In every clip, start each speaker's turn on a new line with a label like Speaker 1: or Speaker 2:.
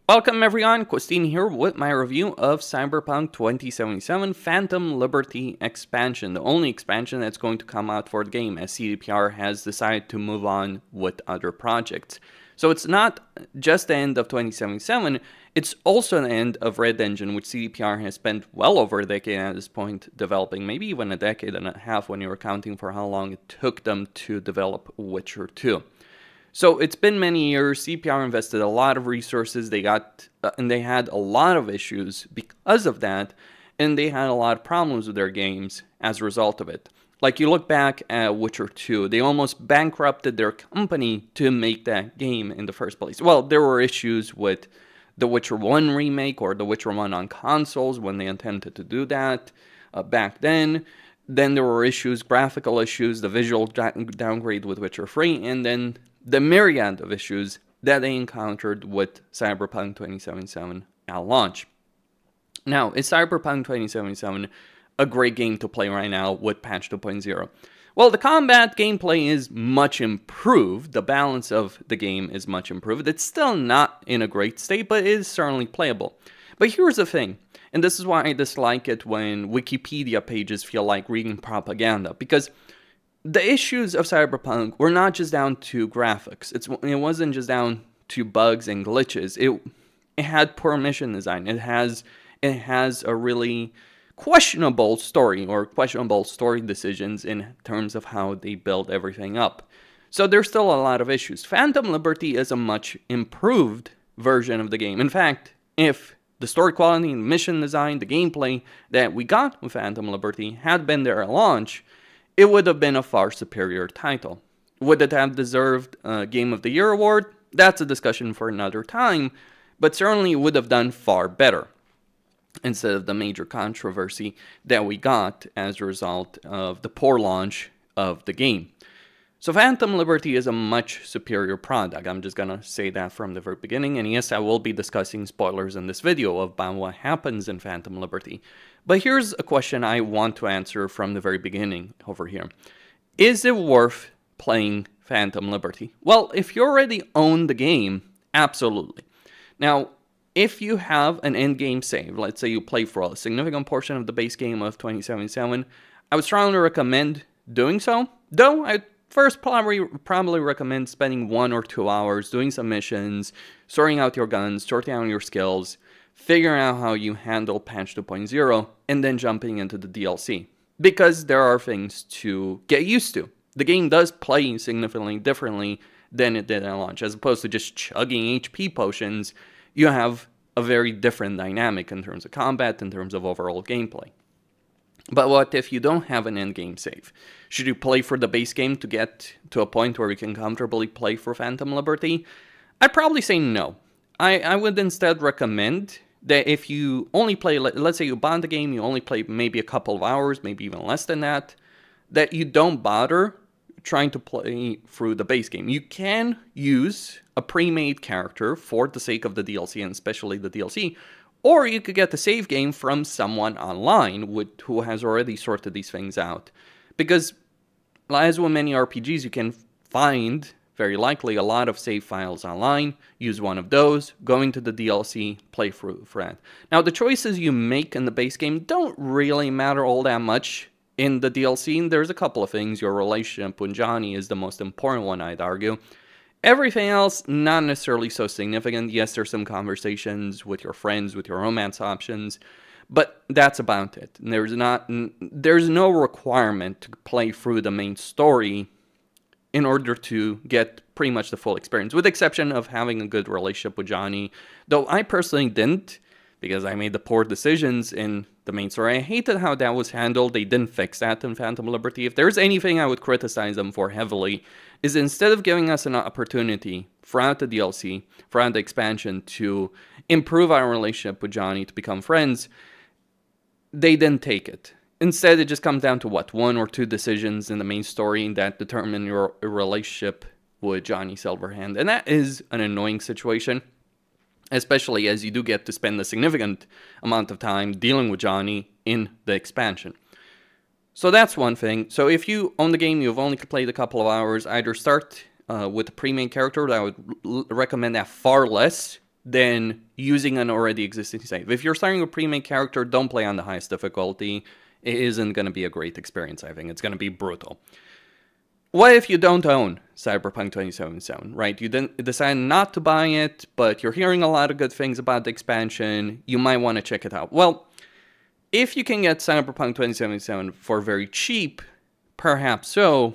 Speaker 1: Welcome everyone, Christine here with my review of Cyberpunk 2077 Phantom Liberty expansion, the only expansion that's going to come out for the game as CDPR has decided to move on with other projects. So it's not just the end of 2077, it's also the end of Red Engine, which CDPR has spent well over a decade at this point developing, maybe even a decade and a half when you're accounting for how long it took them to develop Witcher 2. So it's been many years. CPR invested a lot of resources. They had a lot of issues because of that, and they had a lot of problems with their games as a result of it. Like you look back at Witcher 2, they almost bankrupted their company to make that game in the first place. Well, there were issues with the Witcher 1 remake or the Witcher 1 on consoles when they attempted to do that back then. Then there were issues, graphical issues, the visual downgrade with Witcher 3, and then the myriad of issues that they encountered with Cyberpunk 2077 at launch. Now, is Cyberpunk 2077 a great game to play right now with patch 2.0? Well, the combat gameplay is much improved. The balance of the game is much improved. It's still not in a great state, but it is certainly playable. But here's the thing, and this is why I dislike it when Wikipedia pages feel like reading propaganda, because the issues of Cyberpunk were not just down to graphics. It wasn't just down to bugs and glitches. It had poor mission design. It has a really questionable story or questionable story decisions in terms of how they build everything up. So there's still a lot of issues. Phantom Liberty is a much improved version of the game. In fact, if the story quality, the mission design, the gameplay that we got with Phantom Liberty had been there at launch, it would have been a far superior title. Would it have deserved a Game of the Year award? That's a discussion for another time, but certainly would have done far better instead of the major controversy that we got as a result of the poor launch of the game. So Phantom Liberty is a much superior product. I'm just gonna say that from the very beginning, and yes, I will be discussing spoilers in this video about what happens in Phantom Liberty. But here's a question I want to answer from the very beginning over here. Is it worth playing Phantom Liberty? Well, if you already own the game, absolutely. Now, if you have an endgame save, let's say you play for a significant portion of the base game of 2077, I would strongly recommend doing so. Though, I'd first probably recommend spending 1 or 2 hours doing some missions, sorting out your guns, sorting out your skills, figuring out how you handle patch 2.0, and then jumping into the DLC. Because there are things to get used to. The game does play significantly differently than it did at launch. As opposed to just chugging HP potions, you have a very different dynamic in terms of combat, in terms of overall gameplay. But what if you don't have an endgame save? Should you play for the base game to get to a point where you can comfortably play for Phantom Liberty? I'd probably say no. I would instead recommend that if you only play, let's say you bought the game, you only play maybe a couple of hours, maybe even less than that, that you don't bother trying to play through the base game. You can use a pre-made character for the sake of the DLC, and especially the DLC, or you could get the save game from someone online who has already sorted these things out. Because, as with many RPGs, you can find, very likely, a lot of save files online, use one of those, go into the DLC, play through for that. Now, the choices you make in the base game don't really matter all that much in the DLC. There's a couple of things. Your relationship with Johnny is the most important one, I'd argue. Everything else, not necessarily so significant. Yes, there's some conversations with your friends, with your romance options, but that's about it. There's no requirement to play through the main story in order to get pretty much the full experience, with the exception of having a good relationship with Johnny. Though I personally didn't, because I made the poor decisions in the main story. I hated how that was handled. They didn't fix that in Phantom Liberty. If there's anything I would criticize them for heavily, is instead of giving us an opportunity throughout the DLC, throughout the expansion, to improve our relationship with Johnny, to become friends, they didn't take it. Instead, it just comes down to, 1 or 2 decisions in the main story that determine your relationship with Johnny Silverhand. And that is an annoying situation, especially as you do get to spend a significant amount of time dealing with Johnny in the expansion. So that's one thing. So if you own the game, you've only played a couple of hours, either start with the pre-main character. I would recommend that far less than using an already existing save. If you're starting a pre-made character, don't play on the highest difficulty. It isn't going to be a great experience, I think. It's going to be brutal. What if you don't own Cyberpunk 2077, right? You decide not to buy it, but you're hearing a lot of good things about the expansion. You might want to check it out. Well, if you can get Cyberpunk 2077 for very cheap, perhaps so,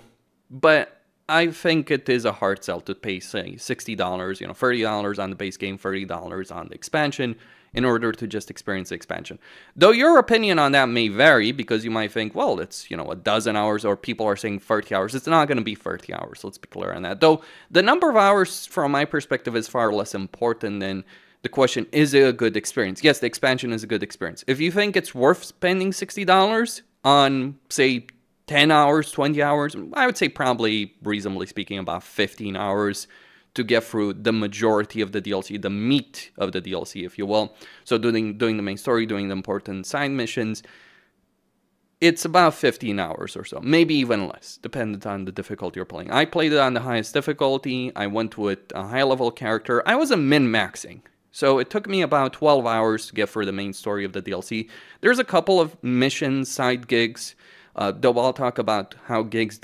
Speaker 1: but I think it is a hard sell to pay, say, $60, $30 on the base game, $30 on the expansion in order to just experience the expansion. Though your opinion on that may vary, because you might think, well, it's, a dozen hours, or people are saying 30 hours. It's not going to be 30 hours, let's be clear on that. Though the number of hours, from my perspective, is far less important than the question, is it a good experience? Yes, the expansion is a good experience. If you think it's worth spending $60 on, say, 10 hours, 20 hours, I would say probably, reasonably speaking, about 15 hours to get through the majority of the DLC, the meat of the DLC, if you will. So doing the main story, doing the important side missions, it's about 15 hours or so, maybe even less, dependent on the difficulty you're playing. I played it on the highest difficulty. I went with a high-level character. I wasn't min-maxing, so it took me about 12 hours to get through the main story of the DLC. There's a couple of missions, side gigs, though I'll talk about how gigs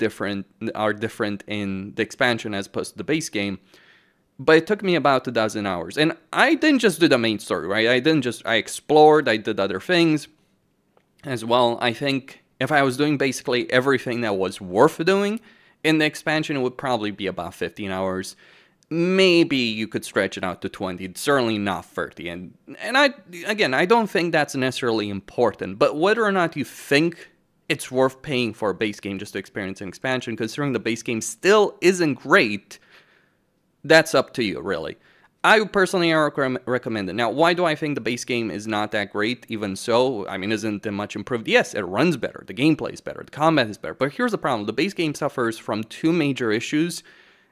Speaker 1: are different in the expansion as opposed to the base game. But it took me about a dozen hours. And I didn't just do the main story, right? I explored, I did other things as well. I think if I was doing basically everything that was worth doing in the expansion, it would probably be about 15 hours. Maybe you could stretch it out to 20, certainly not 30. And I don't think that's necessarily important. But whether or not you think it's worth paying for a base game just to experience an expansion, considering the base game still isn't great, that's up to you, really. I personally recommend it. Now, why do I think the base game is not that great? Even so, I mean, isn't it much improved? Yes, it runs better, the gameplay is better, the combat is better. But here's the problem. The base game suffers from two major issues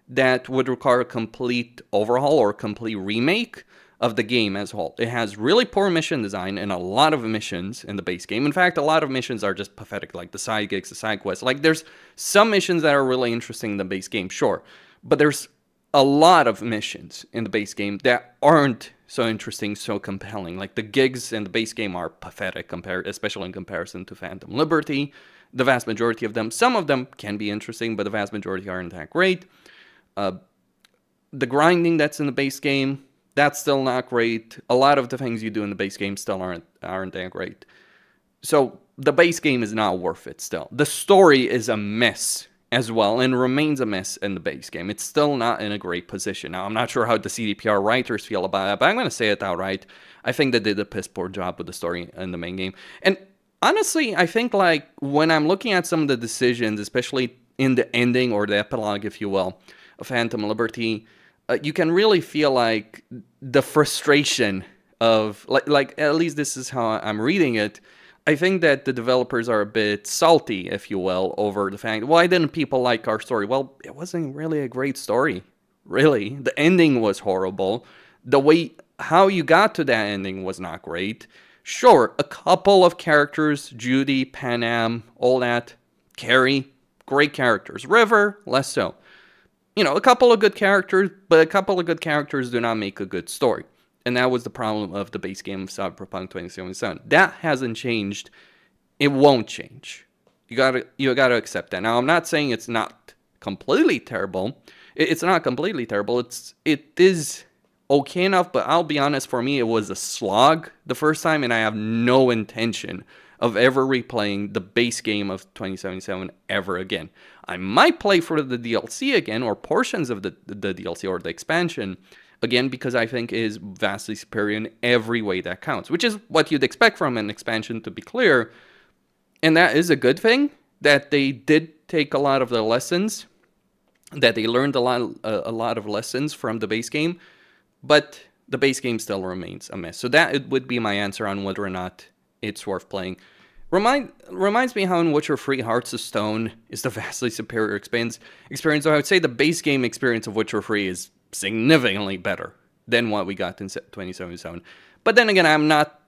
Speaker 1: that would require a complete overhaul or a complete remake of the game as a whole. It has really poor mission design and a lot of missions in the base game. In fact, a lot of missions are just pathetic, like the side gigs, the side quests. Like, there's some missions that are really interesting in the base game, sure. But there's a lot of missions in the base game that aren't so interesting, so compelling. Like, the gigs in the base game are pathetic, especially in comparison to Phantom Liberty. The vast majority of them, some of them can be interesting, but the vast majority aren't that great. The grinding that's in the base game, that's still not great. A lot of the things you do in the base game still aren't that great. So the base game is not worth it still. The story is a mess as well, and remains a mess in the base game. It's still not in a great position. Now, I'm not sure how the CDPR writers feel about that, but I'm going to say it outright. I think they did a piss poor job with the story in the main game. And honestly, I think, like, when I'm looking at some of the decisions, especially in the ending or the epilogue, if you will, of Phantom Liberty, you can really feel like the frustration of, like at least this is how I'm reading it. I think that the developers are a bit salty, if you will, over the fact, why didn't people like our story? Well, it wasn't really a great story, really. The ending was horrible. The way how you got to that ending was not great. Sure, a couple of characters, Judy, Panam, all that, Carrie, great characters. River, less so. A couple of good characters, but a couple of good characters do not make a good story. And that was the problem of the base game of Cyberpunk 2077. That hasn't changed. It won't change. You gotta accept that. Now, I'm not saying it's not completely terrible. It's not completely terrible. It is okay enough, but I'll be honest, for me, it was a slog the first time, and I have no intention of ever replaying the base game of 2077 ever again. I might play for the DLC again, or portions of the DLC or the expansion again, because I think it is vastly superior in every way that counts, which is what you'd expect from an expansion, to be clear. And that is a good thing, that they did take a lot of the lessons, that they learned a lot of lessons from the base game, but the base game still remains a mess. So that it would be my answer on whether or not it's worth playing. Reminds me how in Witcher 3 Hearts of Stone is the vastly superior experience. So I would say the base game experience of Witcher 3 is significantly better than what we got in 2077. But then again,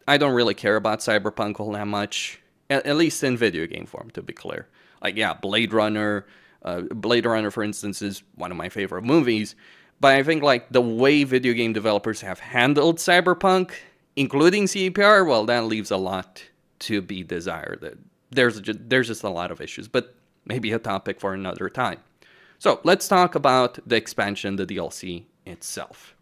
Speaker 1: I don't really care about Cyberpunk all that much, at least in video game form, to be clear. Like, yeah, Blade Runner, for instance, is one of my favorite movies. But I think like the way video game developers have handled Cyberpunk, including CDPR, well, that leaves a lot to be desired. There's just a lot of issues, but maybe a topic for another time. So let's talk about the expansion, the DLC itself.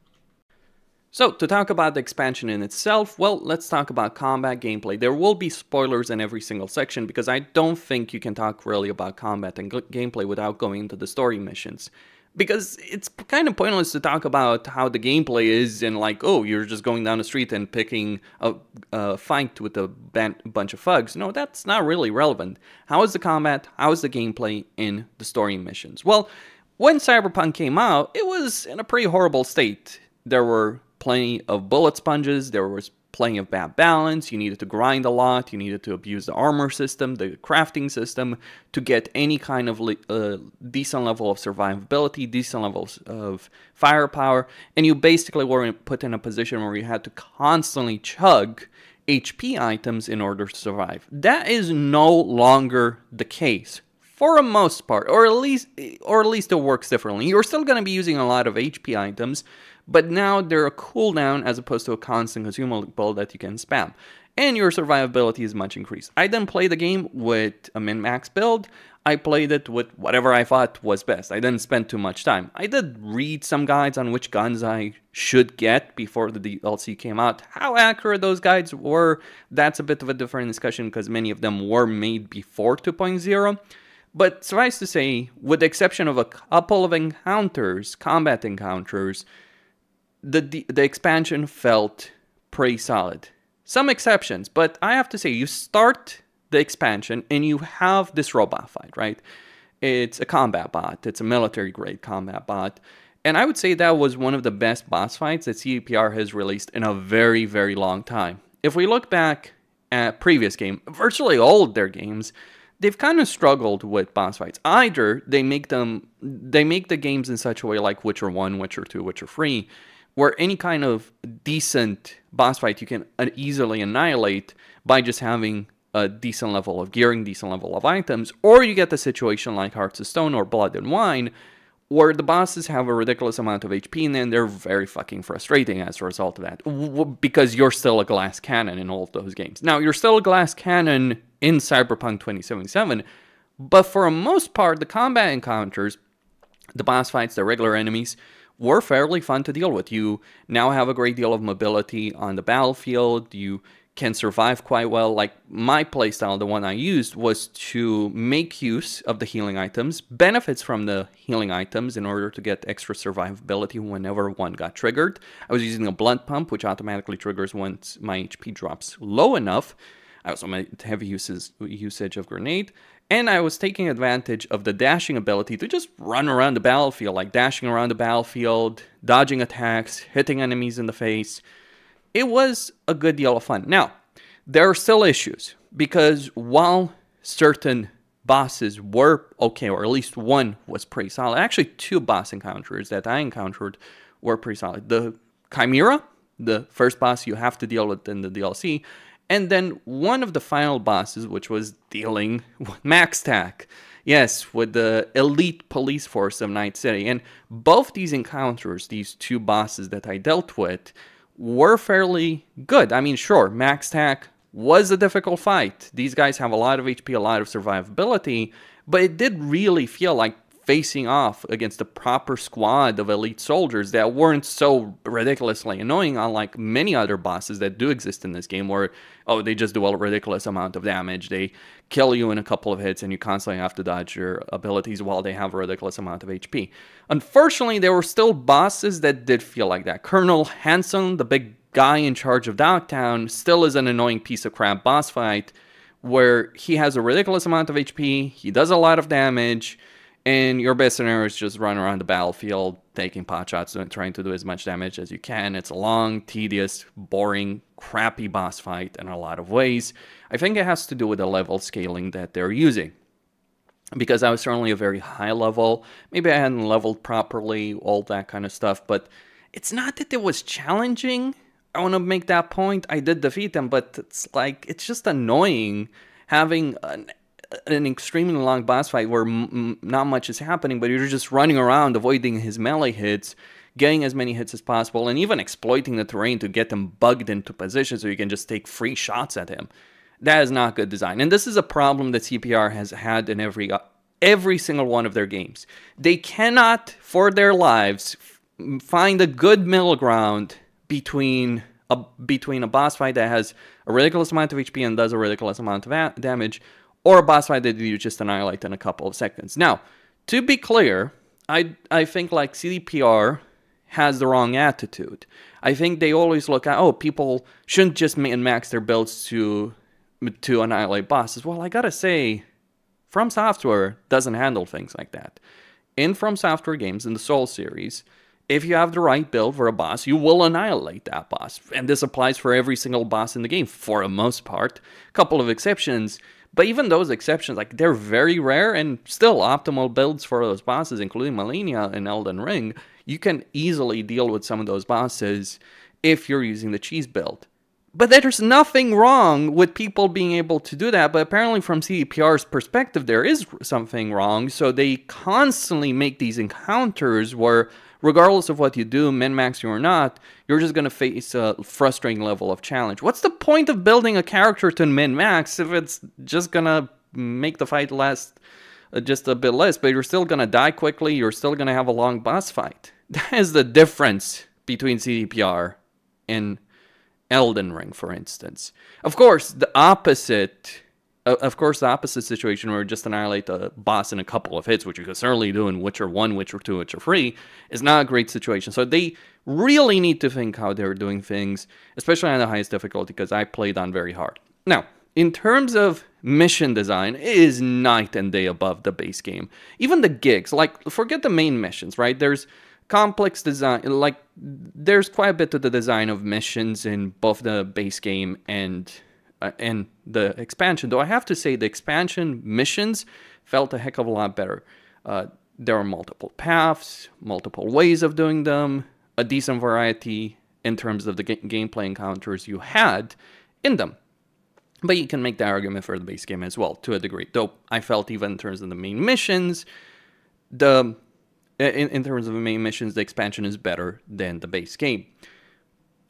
Speaker 1: So to talk about the expansion in itself, well, let's talk about combat gameplay. There will be spoilers in every single section because I don't think you can talk really about combat and gameplay without going into the story missions. Because it's kind of pointless to talk about how the gameplay is and like, oh, you're just going down the street and picking a fight with a bunch of thugs. No, that's not really relevant. How is the combat? How is the gameplay in the story missions? Well, when Cyberpunk came out, it was in a pretty horrible state. There were plenty of bullet sponges, there was plenty of bad balance, you needed to grind a lot, you needed to abuse the armor system, the crafting system, to get any kind of decent level of survivability, decent levels of firepower, and you basically were put in a position where you had to constantly chug HP items in order to survive. That is no longer the case. For the most part, or at least it works differently. You're still going to be using a lot of HP items, but now they're a cooldown as opposed to a constant consumable that you can spam. And your survivability is much increased. I didn't play the game with a min-max build. I played it with whatever I thought was best. I didn't spend too much time. I did read some guides on which guns I should get before the DLC came out. How accurate those guides were, that's a bit of a different discussion because many of them were made before 2.0. But suffice to say, with the exception of a couple of encounters, combat encounters, the expansion felt pretty solid. Some exceptions, but I have to say, you start the expansion and you have this robot fight, right? It's a combat bot. It's a military-grade combat bot. And I would say that was one of the best boss fights that CDPR has released in a very, very long time. If we look back at previous games, virtually all of their games, they've kind of struggled with boss fights. Either they make the games in such a way like Witcher 1, Witcher 2, Witcher 3, where any kind of decent boss fight you can easily annihilate by just having a decent level of gearing, decent level of items, or you get the situation like Hearts of Stone or Blood and Wine, where the bosses have a ridiculous amount of HP and then they're very fucking frustrating as a result of that, because you're still a glass cannon in all of those games. Now, you're still a glass cannon in Cyberpunk 2077, but for the most part, the combat encounters, the boss fights, the regular enemies, were fairly fun to deal with. You now have a great deal of mobility on the battlefield, you can survive quite well. Like my playstyle, the one I used, was to make use of the healing items, benefits from the healing items in order to get extra survivability whenever one got triggered. I was using a blunt pump, which automatically triggers once my HP drops low enough. I also made heavy usage of grenade, and I was taking advantage of the dashing ability to just run around the battlefield, like dashing around the battlefield, dodging attacks, hitting enemies in the face. It was a good deal of fun. Now, there are still issues, because while certain bosses were okay, or at least one was pretty solid, actually two boss encounters that I encountered were pretty solid. The Chimera, the first boss you have to deal with in the DLC, and then one of the final bosses, which was dealing with Max Tack. Yes, with the elite police force of Night City. And both these encounters, these two bosses that I dealt with, were fairly good. I mean, sure, Max Tack was a difficult fight. These guys have a lot of HP, a lot of survivability, but it did really feel like facing off against a proper squad of elite soldiers that weren't so ridiculously annoying, unlike many other bosses that do exist in this game where, oh, they just do a ridiculous amount of damage. They kill you in a couple of hits and you constantly have to dodge your abilities while they have a ridiculous amount of HP. Unfortunately, there were still bosses that did feel like that. Colonel Hanson, the big guy in charge of Dogtown, still is an annoying piece of crap boss fight where he has a ridiculous amount of HP, he does a lot of damage, and your best scenario is just run around the battlefield, taking pot shots and trying to do as much damage as you can. It's a long, tedious, boring, crappy boss fight in a lot of ways. I think it has to do with the level scaling that they're using. Because I was certainly a very high level. Maybe I hadn't leveled properly, all that kind of stuff. But it's not that it was challenging. I want to make that point. I did defeat them, but it's like, it's just annoying having an extremely long boss fight where not much is happening, but you're just running around avoiding his melee hits, getting as many hits as possible, and even exploiting the terrain to get them bugged into position so you can just take free shots at him. That is not good design. And this is a problem that CPR has had in every single one of their games. They cannot, for their lives, find a good middle ground between a boss fight that has a ridiculous amount of HP and does a ridiculous amount of damage, or a boss fight that you just annihilate in a couple of seconds. Now, to be clear, I think like CDPR has the wrong attitude. I think they always look at, oh, people shouldn't just min-max their builds to annihilate bosses. Well, I gotta say, From Software doesn't handle things like that. In From Software games, in the Souls series, if you have the right build for a boss, you will annihilate that boss. And this applies for every single boss in the game, for the most part. A couple of exceptions, but even those exceptions, like, they're very rare, and still optimal builds for those bosses, including Malenia and Elden Ring. You can easily deal with some of those bosses if you're using the cheese build. But there's nothing wrong with people being able to do that, but apparently from CDPR's perspective, there is something wrong, so they constantly make these encounters where, regardless of what you do, min-max or not, you're just going to face a frustrating level of challenge. What's the point of building a character to min-max if it's just going to make the fight last just a bit less, but you're still going to die quickly, you're still going to have a long boss fight? That is the difference between CDPR and Elden Ring, for instance. Of course, the opposite situation where you just annihilate the boss in a couple of hits, which you can certainly do in Witcher 1, Witcher 2, Witcher 3, is not a great situation. So they really need to think how they're doing things, especially on the highest difficulty, because I played on very hard. Now, in terms of mission design, it is night and day above the base game. Even the gigs, like, forget the main missions, right? There's complex design, like, there's quite a bit to the design of missions in both the base game and the expansion, though I have to say the expansion missions felt a heck of a lot better. There are multiple paths, multiple ways of doing them, a decent variety in terms of the gameplay encounters you had in them. But you can make the argument for the base game as well, to a degree. Though I felt even in terms of the main missions, in terms of the main missions, the expansion is better than the base game.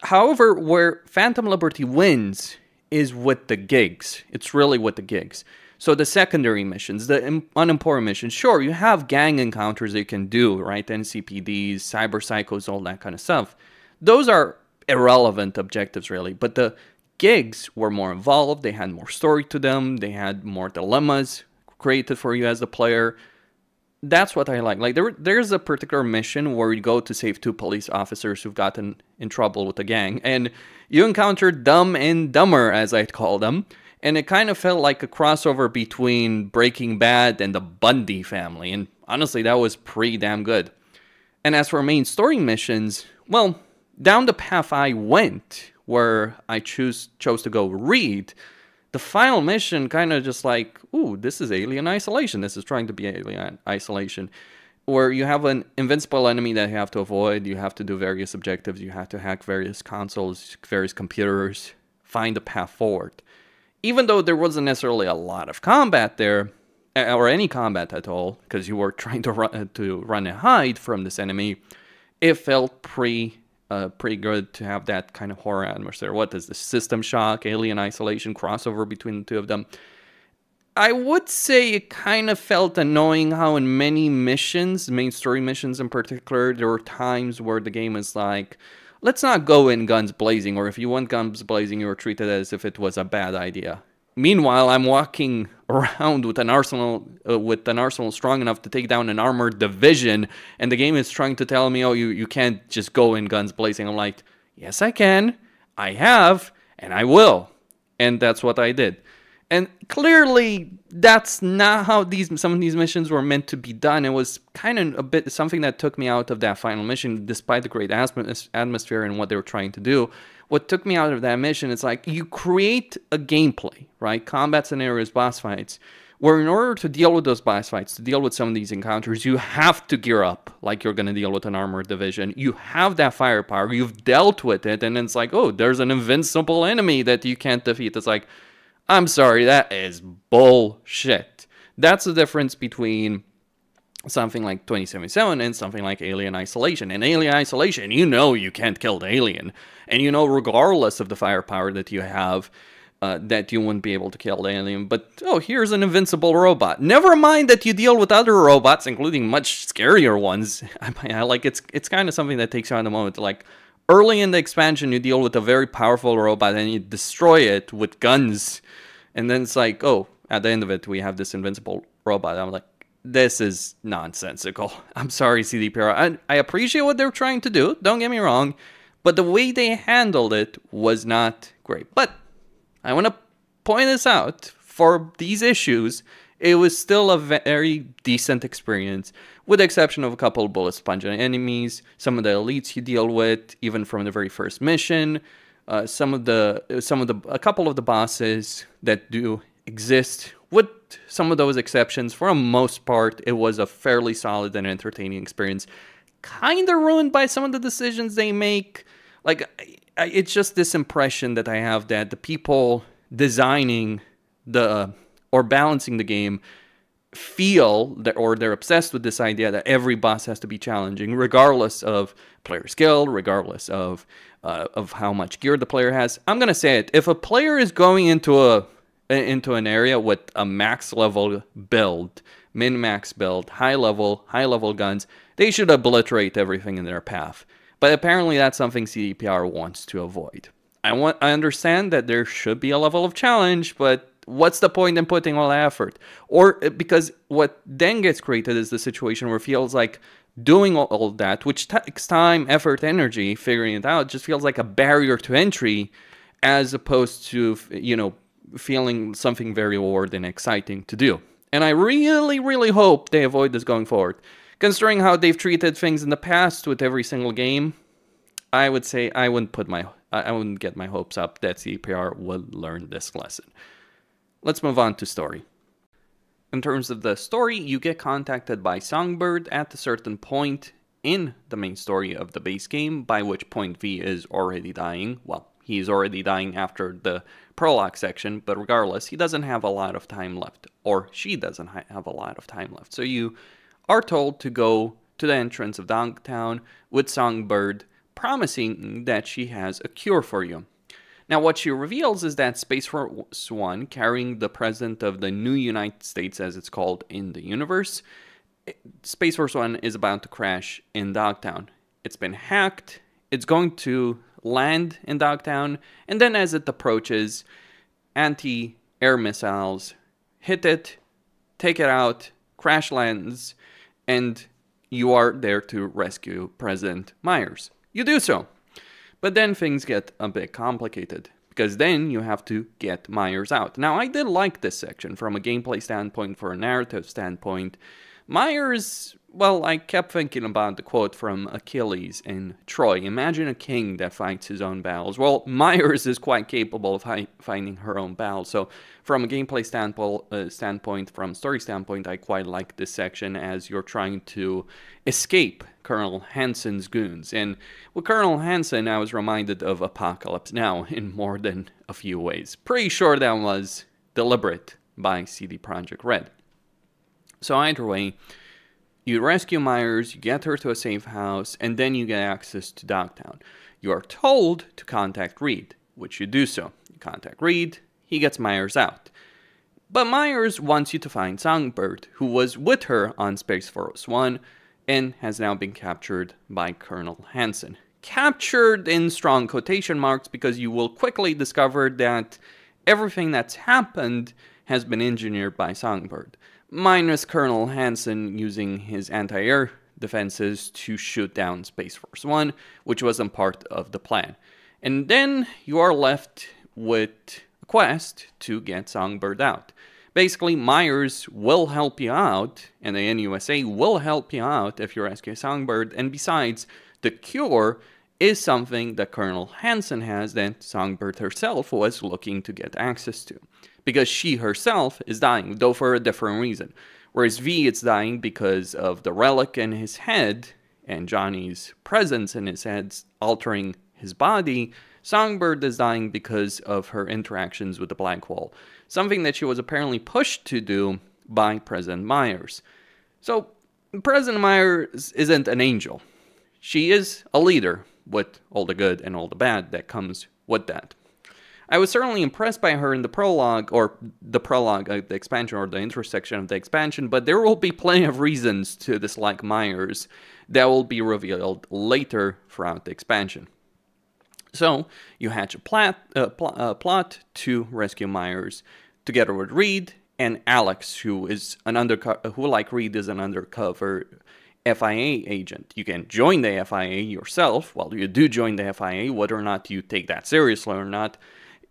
Speaker 1: However, where Phantom Liberty wins is with the gigs. It's really with the gigs. So the secondary missions, the unimportant missions, sure, you have gang encounters that you can do, right? NCPDs, cyber psychos, all that kind of stuff. Those are irrelevant objectives, really. But the gigs were more involved. They had more story to them. They had more dilemmas created for you as the player. That's what I like. Like, there's a particular mission where you go to save two police officers who've gotten in trouble with a gang, and you encounter Dumb and Dumber, as I call them, and it kind of felt like a crossover between Breaking Bad and the Bundy family, and honestly, that was pretty damn good. And as for main story missions, well, down the path I went, where I chose to go read, the final mission kind of just like, ooh, this is Alien Isolation. This is trying to be Alien Isolation, where you have an invincible enemy that you have to avoid. You have to do various objectives. You have to hack various consoles, various computers, find a path forward. Even though there wasn't necessarily a lot of combat there, or any combat at all, because you were trying to run and hide from this enemy, it felt pretty good to have that kind of horror atmosphere. What is the System Shock, Alien Isolation crossover between the two of them? I would say it kind of felt annoying how in many missions, main story missions in particular, there were times where the game is like, let's not go in guns blazing, or if you went guns blazing, you were treated as if it was a bad idea. Meanwhile, I'm walking around with an arsenal strong enough to take down an armored division, and the game is trying to tell me, oh, you can't just go in guns blazing. I'm like, yes, I can. I have, and I will. And that's what I did. And clearly, that's not how some of these missions were meant to be done. It was kind of a bit something that took me out of that final mission, despite the great atmosphere and what they were trying to do. What took me out of that mission is like, you create a gameplay, right? Combat scenarios, boss fights, where in order to deal with those boss fights, to deal with some of these encounters, you have to gear up like you're going to deal with an armored division. You have that firepower. You've dealt with it. And then it's like, oh, there's an invincible enemy that you can't defeat. It's like, I'm sorry, that is bullshit. That's the difference between something like 2077 and something like Alien Isolation. In Alien Isolation, you know you can't kill the alien. And you know, regardless of the firepower that you have, that you wouldn't be able to kill the alien. But, oh, here's an invincible robot. Never mind that you deal with other robots, including much scarier ones. Like, it's kind of something that takes you on the moment. Like, early in the expansion, you deal with a very powerful robot and you destroy it with guns. And then it's like, oh, at the end of it, we have this invincible robot. I'm like, this is nonsensical. I'm sorry, CDPR. I appreciate what they're trying to do. Don't get me wrong. But the way they handled it was not great. But I want to point this out. For these issues, it was still a very decent experience, with the exception of a couple of bullet sponge enemies, some of the elites you deal with, even from the very first mission, a couple of the bosses that do exist. With some of those exceptions, for the most part, it was a fairly solid and entertaining experience. Kind of ruined by some of the decisions they make. Like, it's just this impression that I have that the people designing or balancing the game feel that, or they're obsessed with this idea that every boss has to be challenging, regardless of player skill, regardless of how much gear the player has. I'm gonna say it: if a player is going into an area with a max level build, min-max build, high level guns, they should obliterate everything in their path. But apparently that's something CDPR wants to avoid. I understand that there should be a level of challenge, but what's the point in putting all the effort? Or because what then gets created is the situation where it feels like doing all that, which takes time, effort, energy, figuring it out, just feels like a barrier to entry, as opposed to, you know, feeling something very rewarding and exciting to do. And I really, really hope they avoid this going forward. Considering how they've treated things in the past with every single game, I would say I wouldn't get my hopes up that CPR would learn this lesson. Let's move on to story. In terms of the story, you get contacted by Songbird at a certain point in the main story of the base game, by which point V is already dying. Well, he's already dying after the prologue section, but regardless, he doesn't have a lot of time left, or she doesn't have a lot of time left. So you are told to go to the entrance of Dogtown with Songbird, promising that she has a cure for you. Now, what she reveals is that Space Force One, carrying the president of the new United States, as it's called in the universe, Space Force One is about to crash in Dogtown. It's been hacked. It's going to land in Dogtown, and then as it approaches, anti-air missiles hit it, take it out, crash lands, and you are there to rescue President Myers. You do so. But then things get a bit complicated, because then you have to get Myers out. Now, I did like this section from a gameplay standpoint, for a narrative standpoint. Myers, well, I kept thinking about the quote from Achilles in Troy. Imagine a king that fights his own battles. Well, Myers is quite capable of fighting her own battles. So from a gameplay standpoint, from story standpoint, I quite like this section as you're trying to escape Colonel Hansen's goons. And with Colonel Hansen, I was reminded of Apocalypse Now in more than a few ways. Pretty sure that was deliberate by CD Projekt Red. So either way, you rescue Myers, you get her to a safe house, and then you get access to Dogtown. You are told to contact Reed, which you do so. You contact Reed, he gets Myers out. But Myers wants you to find Songbird, who was with her on Space Force One, and has now been captured by Colonel Hansen. Captured in strong quotation marks, because you will quickly discover that everything that's happened has been engineered by Songbird, minus Colonel Hansen using his anti-air defenses to shoot down Space Force One, which wasn't part of the plan. And then you are left with a quest to get Songbird out. Basically, Myers will help you out, and the NUSA will help you out if you rescue Songbird, and besides, the cure is something that Colonel Hansen has that Songbird herself was looking to get access to, because she herself is dying, though for a different reason. Whereas V is dying because of the relic in his head and Johnny's presence in his head altering his body, Songbird is dying because of her interactions with the Black Hole, something that she was apparently pushed to do by President Myers. So President Myers isn't an angel. She is a leader, with all the good and all the bad that comes with that. I was certainly impressed by her in the prologue, the expansion, or the intersection of the expansion, but there will be plenty of reasons to dislike Myers that will be revealed later throughout the expansion. So, you hatch a plot to rescue Myers, together with Reed and Alex, who like Reed, is an undercover FIA agent. You can join the FIA yourself. Well, you do join the FIA. Whether or not you take that seriously or not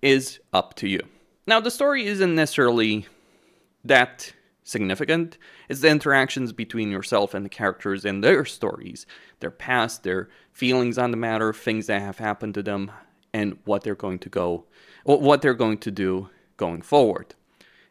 Speaker 1: is up to you. Now, the story isn't necessarily that significant. It's the interactions between yourself and the characters and their stories, their past, their feelings on the matter, things that have happened to them, and what they're going to do going forward.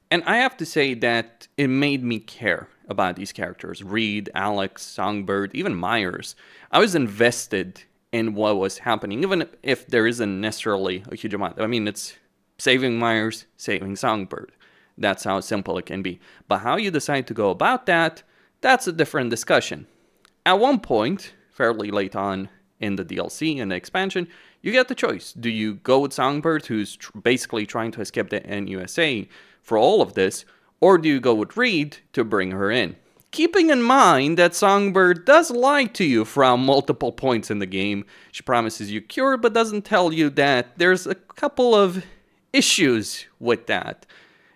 Speaker 1: And I have to say that it made me care about these characters. Reed, Alex, Songbird, even Myers. I was invested in what was happening, even if there isn't necessarily a huge amount. I mean, it's saving Myers, saving Songbird. That's how simple it can be. But how you decide to go about that, that's a different discussion. At one point, fairly late on in the DLC and the expansion, you get the choice. Do you go with Songbird, who's basically trying to escape the NUSA for all of this, or do you go with Reed to bring her in? Keeping in mind that Songbird does lie to you from multiple points in the game. She promises you cure, but doesn't tell you that there's a couple of issues with that.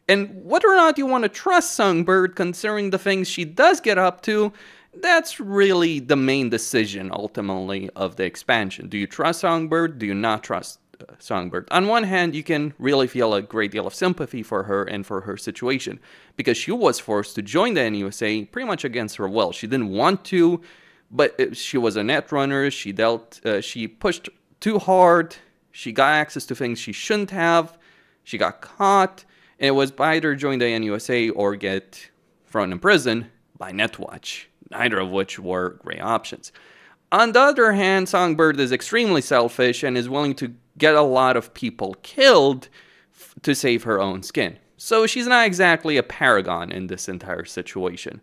Speaker 1: And whether or not you want to trust Songbird, considering the things she does get up to, that's really the main decision, ultimately, of the expansion. Do you trust Songbird? Do you not trust Songbird? On one hand, you can really feel a great deal of sympathy for her and for her situation, because she was forced to join the NUSA pretty much against her will. She didn't want to, but she was a net runner. She pushed too hard. She got access to things she shouldn't have. She got caught, and it was either join the NUSA or get thrown in prison by Netwatch, neither of which were great options. On the other hand, Songbird is extremely selfish and is willing to get a lot of people killed to save her own skin. So she's not exactly a paragon in this entire situation.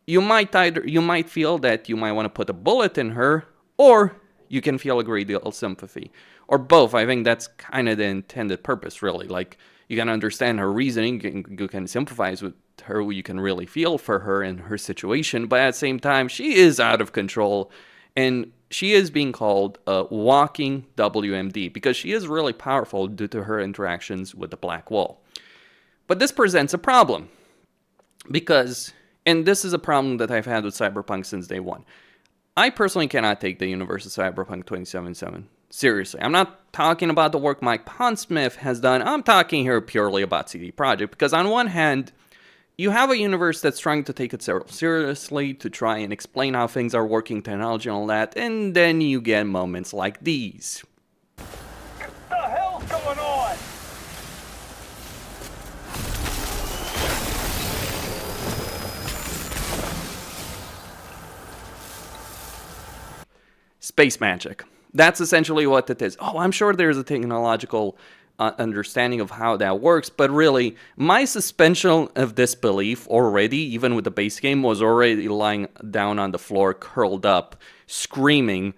Speaker 1: You might feel that you might want to put a bullet in her, or you can feel a great deal of sympathy. Or both. I think that's kind of the intended purpose, really. Like, you can understand her reasoning, you can sympathize with her, you can really feel for her and her situation, but at the same time, she is out of control. And she is being called a walking WMD because she is really powerful due to her interactions with the Black Wall. But this presents a problem because, and this is a problem that I've had with Cyberpunk since day one. I personally cannot take the universe of Cyberpunk 2077 seriously. I'm not talking about the work Mike Pondsmith has done. I'm talking here purely about CD Projekt because on one hand, you have a universe that's trying to take itself seriously, to try and explain how things are working, technology and all that, and then you get moments like these.
Speaker 2: What the hell's going on?
Speaker 1: Space magic. That's essentially what it is. Oh, I'm sure there's a technological understanding of how that works, but really, my suspension of disbelief already, even with the base game, was already lying down on the floor, curled up, screaming.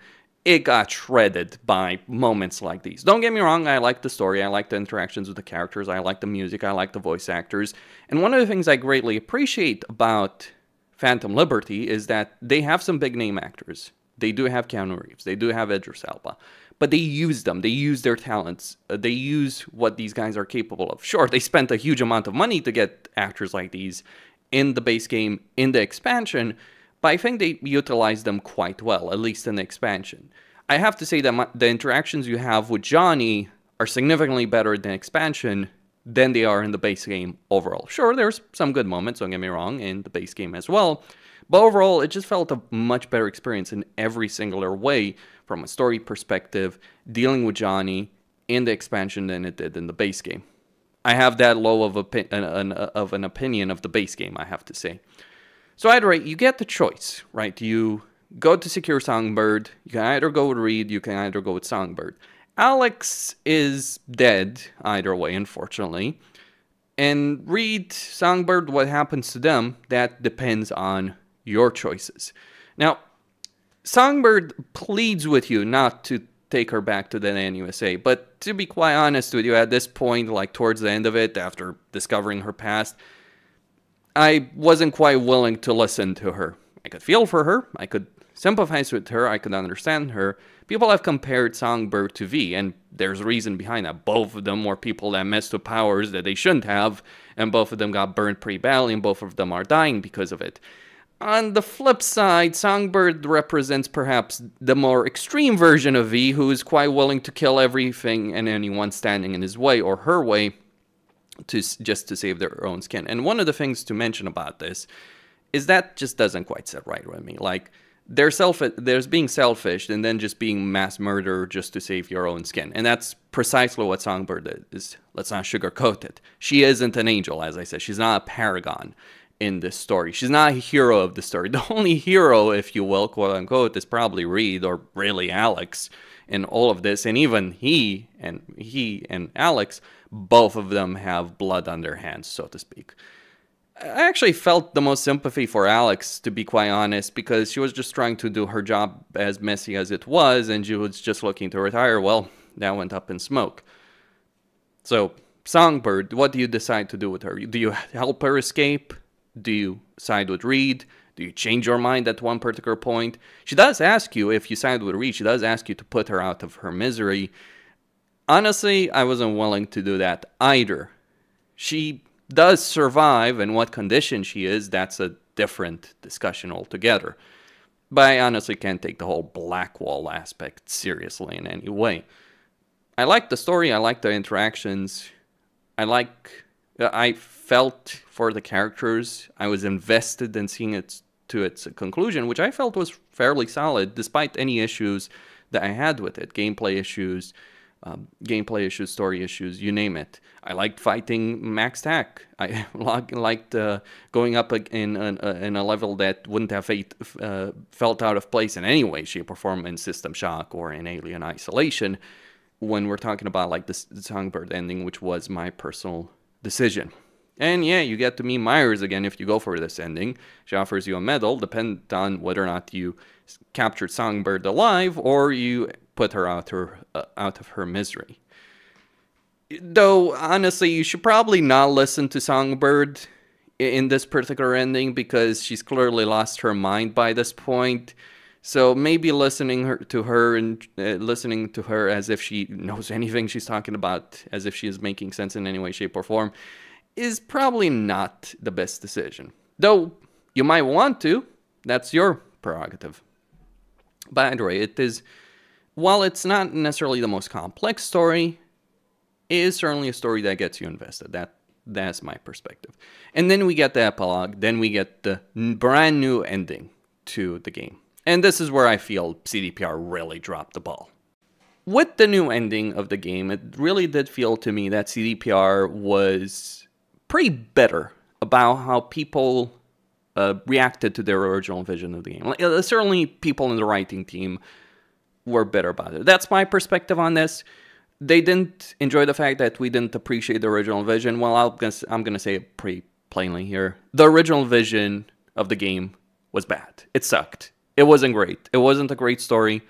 Speaker 1: It got shredded by moments like these. Don't get me wrong, I like the story, I like the interactions with the characters, I like the music, I like the voice actors, and one of the things I greatly appreciate about Phantom Liberty is that they have some big name actors. They do have Keanu Reeves, they do have Idris Elba, but they use them, they use their talents, they use what these guys are capable of. Sure, they spent a huge amount of money to get actors like these in the base game, in the expansion, but I think they utilize them quite well, at least in the expansion. I have to say that the interactions you have with Johnny are significantly better in the expansion than they are in the base game overall. Sure, there's some good moments, don't get me wrong, in the base game as well, but overall, it just felt a much better experience in every singular way from a story perspective, dealing with Johnny in the expansion than it did in the base game. I have that low of an opinion of the base game, I have to say. So either way, you get the choice, right? You go to secure Songbird, you can either go with Reed, you can either go with Songbird. Alex is dead either way, unfortunately. And Reed, Songbird, what happens to them, that depends on your choices. Now, Songbird pleads with you not to take her back to the NUSA, but to be quite honest with you, at this point, like towards the end of it, after discovering her past, I wasn't quite willing to listen to her. I could feel for her, I could sympathize with her, I could understand her. People have compared Songbird to V, and there's a reason behind that. Both of them were people that messed with powers that they shouldn't have, and both of them got burned pretty badly, and both of them are dying because of it. On the flip side, Songbird represents perhaps the more extreme version of V, who is quite willing to kill everything and anyone standing in his way or her way just to save their own skin. And one of the things to mention about this is that just doesn't quite sit right with me. Like, there's being selfish and then just being mass murder just to save your own skin. And that's precisely what Songbird is. Let's not sugarcoat it. She isn't an angel, as I said. She's not a paragon in this story. She's not a hero of the story. The only hero, if you will, quote unquote, is probably Reed, or really Alex, in all of this. And even he and Alex, both of them have blood on their hands, so to speak. I actually felt the most sympathy for Alex, to be quite honest, because she was just trying to do her job as messy as it was, and she was just looking to retire. Well, that went up in smoke. So, Songbird, what do you decide to do with her? Do you help her escape? Do you side with Reed? Do you change your mind at one particular point? She does ask you, if you side with Reed, she does ask you to put her out of her misery. Honestly, I wasn't willing to do that either. She does survive, and what condition she is, that's a different discussion altogether. But I honestly can't take the whole Blackwall aspect seriously in any way. I like the story, I like the interactions, I felt for the characters, I was invested in seeing it to its conclusion, which I felt was fairly solid, despite any issues that I had with it. Gameplay issues, story issues, you name it. I liked fighting Max Tack. I liked going up in a level that wouldn't have felt out of place in any way, shape, or form in System Shock or in Alien Isolation, when we're talking about like the Songbird ending, which was my personal decision. And yeah, you get to meet Myers again if you go for this ending. She offers you a medal, depending on whether or not you captured Songbird alive or you put her out of her misery. Though, honestly, you should probably not listen to Songbird in this particular ending, because she's clearly lost her mind by this point. So maybe listening to her as if she knows anything she's talking about, as if she is making sense in any way, shape, or form, is probably not the best decision. Though, you might want to. That's your prerogative. By the way, while it's not necessarily the most complex story, it is certainly a story that gets you invested. That's my perspective. And then we get the epilogue. Then we get the brand new ending to the game. And this is where I feel CDPR really dropped the ball. With the new ending of the game, it really did feel to me that CDPR was pretty bitter about how people reacted to their original vision of the game. Certainly people in the writing team were bitter about it. That's my perspective on this. They didn't enjoy the fact that we didn't appreciate the original vision. Well, I'm going to say it pretty plainly here. The original vision of the game was bad. It sucked. It wasn't great. It wasn't a great story.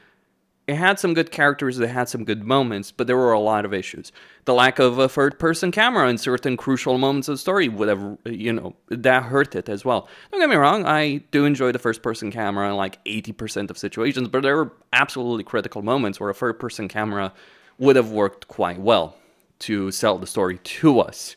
Speaker 1: It had some good characters, it had some good moments, but there were a lot of issues. The lack of a third-person camera in certain crucial moments of the story would have, that hurt it as well. Don't get me wrong, I do enjoy the first-person camera in like 80% of situations, but there were absolutely critical moments where a third-person camera would have worked quite well to sell the story to us.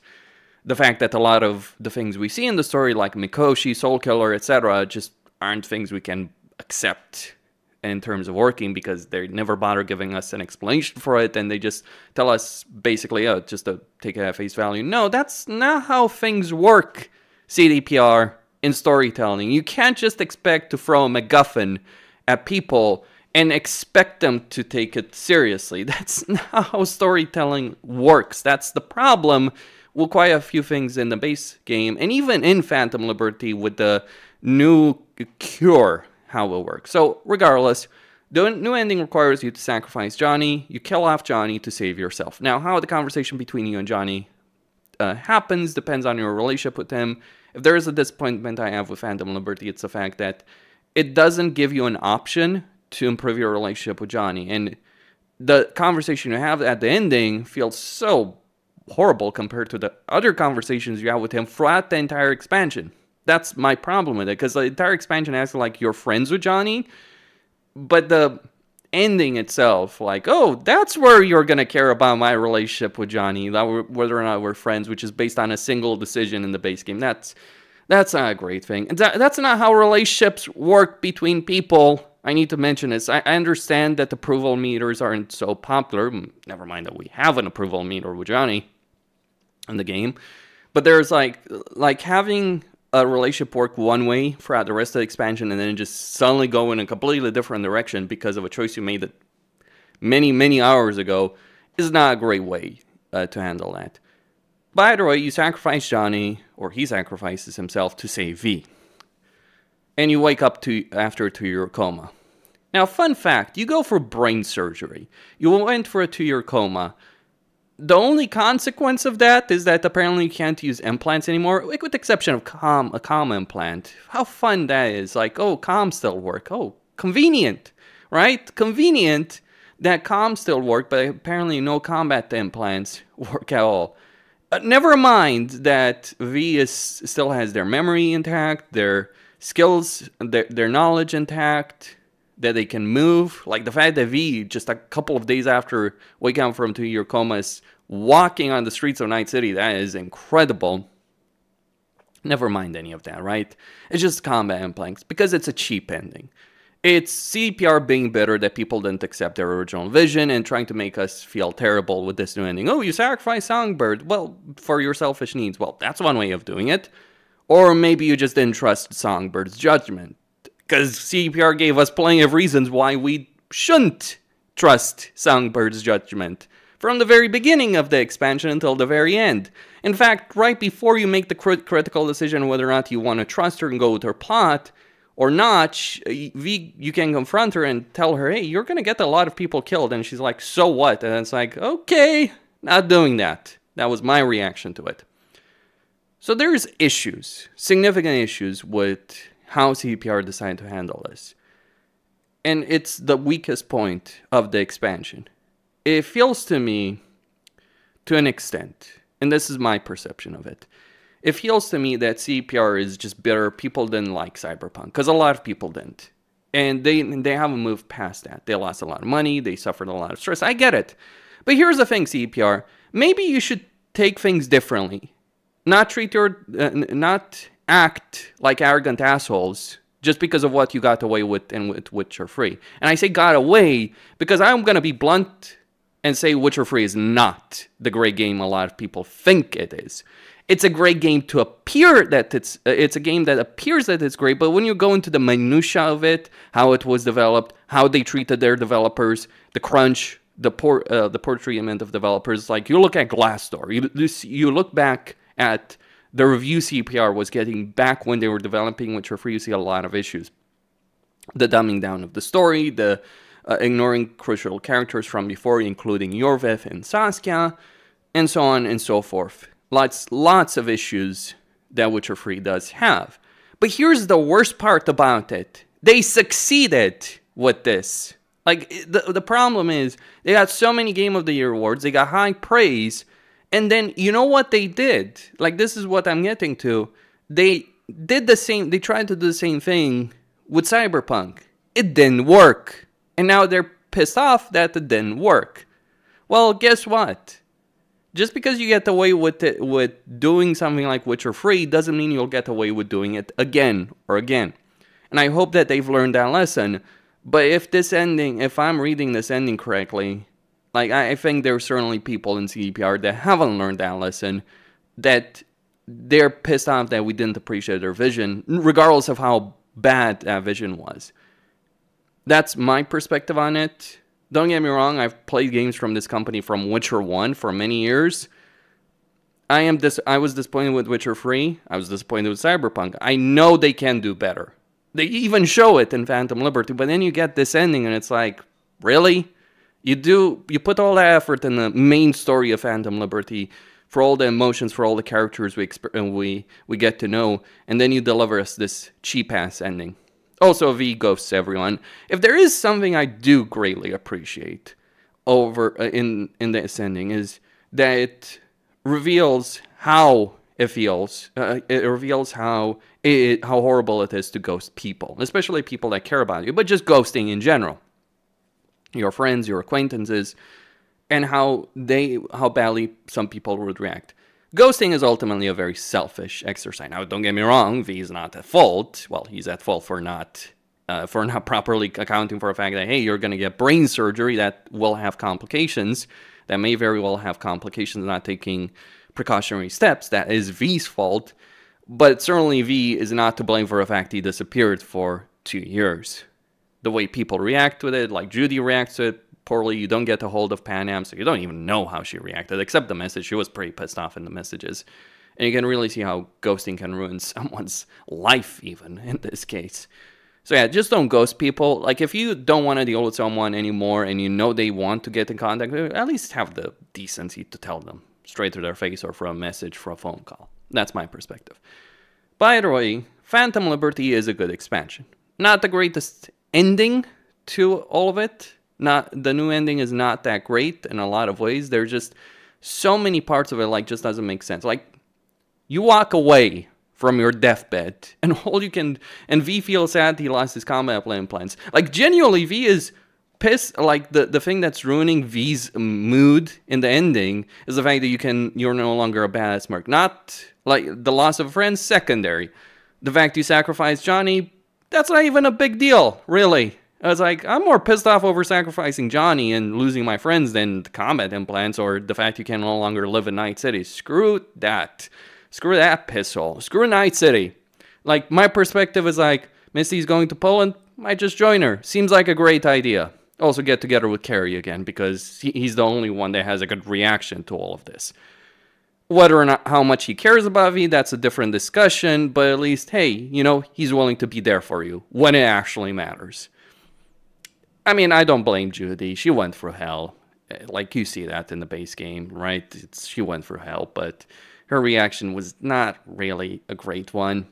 Speaker 1: The fact that a lot of the things we see in the story, like Mikoshi, Soul Killer, etc., just aren't things we can accept in terms of working, because they never bother giving us an explanation for it, and they just tell us basically, just to take it at face value. No, that's not how things work, CDPR, in storytelling. You can't just expect to throw a MacGuffin at people and expect them to take it seriously. That's not how storytelling works. That's the problem with quite a few things in the base game, and even in Phantom Liberty with the new cure, how it works. So regardless, the new ending requires you to sacrifice Johnny. You kill off Johnny to save yourself. Now, how the conversation between you and Johnny happens depends on your relationship with him If there is a disappointment I have with Phantom Liberty, it's the fact that it doesn't give you an option to improve your relationship with Johnny. And the conversation you have at the ending feels so horrible compared to the other conversations you have with him throughout the entire expansion. That's my problem with it, because the entire expansion acts like you're friends with Johnny, but the ending itself, like, oh, that's where you're going to care about my relationship with Johnny, whether or not we're friends, which is based on a single decision in the base game. That's not a great thing. That's not how relationships work between people. I need to mention this. I understand that approval meters aren't so popular. Never mind that we have an approval meter with Johnny in the game. But there's like having a relationship work one way throughout the rest of the expansion and then just suddenly go in a completely different direction because of a choice you made that many hours ago is not a great way to handle that. By the way, you sacrifice Johnny, or he sacrifices himself to save V. And you wake up after a 2-year coma. Now, fun fact, you go for brain surgery. You went for a 2-year coma. The only consequence of that is that apparently you can't use implants anymore, like with the exception of a COM implant. How fun that is. Like, oh, COM still work. Oh, convenient, right? Convenient that COM still work, but apparently no combat implants work at all. Never mind that V still has their memory intact, their skills, their knowledge intact, that they can move. Like the fact that V, just a couple of days after waking up from a 2-year coma, is walking on the streets of Night City, that is incredible. Never mind any of that, right? It's just combat implants, because it's a cheap ending. It's CDPR being bitter that people didn't accept their original vision and trying to make us feel terrible with this new ending. Oh, you sacrifice Songbird. Well, for your selfish needs. Well, that's one way of doing it. Or maybe you just didn't trust Songbird's judgment. Because CDPR gave us plenty of reasons why we shouldn't trust Songbird's judgment. From the very beginning of the expansion until the very end. In fact, right before you make the critical decision whether or not you want to trust her and go with her plot, or not, you can confront her and tell her, hey, you're going to get a lot of people killed. And she's like, so what? And it's like, okay, not doing that. That was my reaction to it. So there's issues, significant issues with how CDPR decided to handle this. And it's the weakest point of the expansion. It feels to me, to an extent, and this is my perception of it, it feels to me that CDPR is just bitter. People didn't like Cyberpunk, because a lot of people didn't. And they haven't moved past that. They lost a lot of money. They suffered a lot of stress. I get it. But here's the thing, CDPR. Maybe you should take things differently. Not act like arrogant assholes just because of what you got away with and with Witcher 3. And I say got away because I'm going to be blunt and say Witcher 3 is not the great game a lot of people think it is. It's a great game to appear that it's a game that appears that it's great, but when you go into the minutia of it, how it was developed, how they treated their developers, the crunch, the poor treatment of developers, like you look at Glassdoor, you look back at the review CDPR was getting back when they were developing Witcher 3, you see a lot of issues. The dumbing down of the story, the ignoring crucial characters from before, including Yorveth and Saskia, and so on and so forth. Lots of issues that Witcher 3 does have. But here's the worst part about it. They succeeded with this. Like, the problem is, they got so many Game of the Year awards, they got high praise, and then, you know what they did? Like, this is what I'm getting to. They did the same, they tried to do the same thing with Cyberpunk. It didn't work. And now they're pissed off that it didn't work. Well, guess what? Just because you get away with doing something like Witcher 3 doesn't mean you'll get away with doing it again or again. And I hope that they've learned that lesson. But if I'm reading this ending correctly, like I think there are certainly people in CDPR that haven't learned that lesson, that they're pissed off that we didn't appreciate their vision, regardless of how bad that vision was. That's my perspective on it. Don't get me wrong, I've played games from this company from Witcher 1 for many years. I was disappointed with Witcher 3. I was disappointed with Cyberpunk. I know they can do better. They even show it in Phantom Liberty, but then you get this ending and it's like, really? You put all that effort in the main story of Phantom Liberty for all the emotions, for all the characters we get to know, and then you deliver us this cheap-ass ending. Also, V ghosts everyone. If there is something I do greatly appreciate over in this ending is that it reveals how it feels. It reveals how horrible it is to ghost people, especially people that care about you, but just ghosting in general. Your friends, your acquaintances, and how badly some people would react. Ghosting is ultimately a very selfish exercise. Now, don't get me wrong, V is not at fault. Well, he's at fault for not properly accounting for the fact that, hey, you're going to get brain surgery that will have complications, that may very well have complications, not taking precautionary steps. That is V's fault. But certainly V is not to blame for the fact he disappeared for 2 years. The way people react to it, like Judy reacts to it poorly, you don't get a hold of Panam, so you don't even know how she reacted, except the message. She was pretty pissed off in the messages. And you can really see how ghosting can ruin someone's life, even, in this case. So yeah, just don't ghost people. Like, if you don't want to deal with someone anymore and you know they want to get in contact, at least have the decency to tell them straight to their face or for a message, for a phone call. That's my perspective. By the way, Phantom Liberty is a good expansion. Not the greatest ending to all of it. The new ending is not that great in a lot of ways. There's just so many parts of it, like, just doesn't make sense. Like, you walk away from your deathbed, and and V feels sad he lost his combat implants. Like, genuinely, V is pissed. Like, the thing that's ruining V's mood in the ending is the fact that you're no longer a badass merc. Not, like, the loss of a friend, secondary. The fact you sacrifice Johnny, that's not even a big deal, really. I was like, I'm more pissed off over sacrificing Johnny and losing my friends than the combat implants or the fact you can no longer live in Night City. Screw that. Screw that pisshole. Screw Night City. Like, my perspective is like, Misty's going to Poland, might just join her. Seems like a great idea. Also get together with Carrie again, because he's the only one that has a good reaction to all of this. Whether or not how much he cares about V, that's a different discussion, but at least, hey, he's willing to be there for you when it actually matters. I mean, I don't blame Judy. She went through hell. Like, you see that in the base game, right? She went through hell, but her reaction was not really a great one.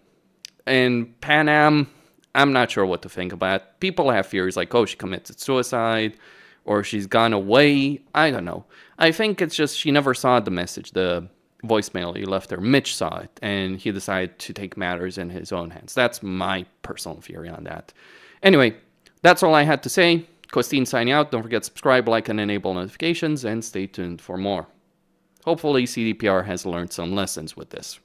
Speaker 1: And Panam, I'm not sure what to think about. People have theories like, oh, she committed suicide, or she's gone away. I don't know. I think it's just she never saw the message, the voicemail you left her. Mitch saw it, and he decided to take matters in his own hands. That's my personal theory on that. Anyway, that's all I had to say. Costine signing out. Don't forget to subscribe, like, and enable notifications, and stay tuned for more. Hopefully CDPR has learned some lessons with this.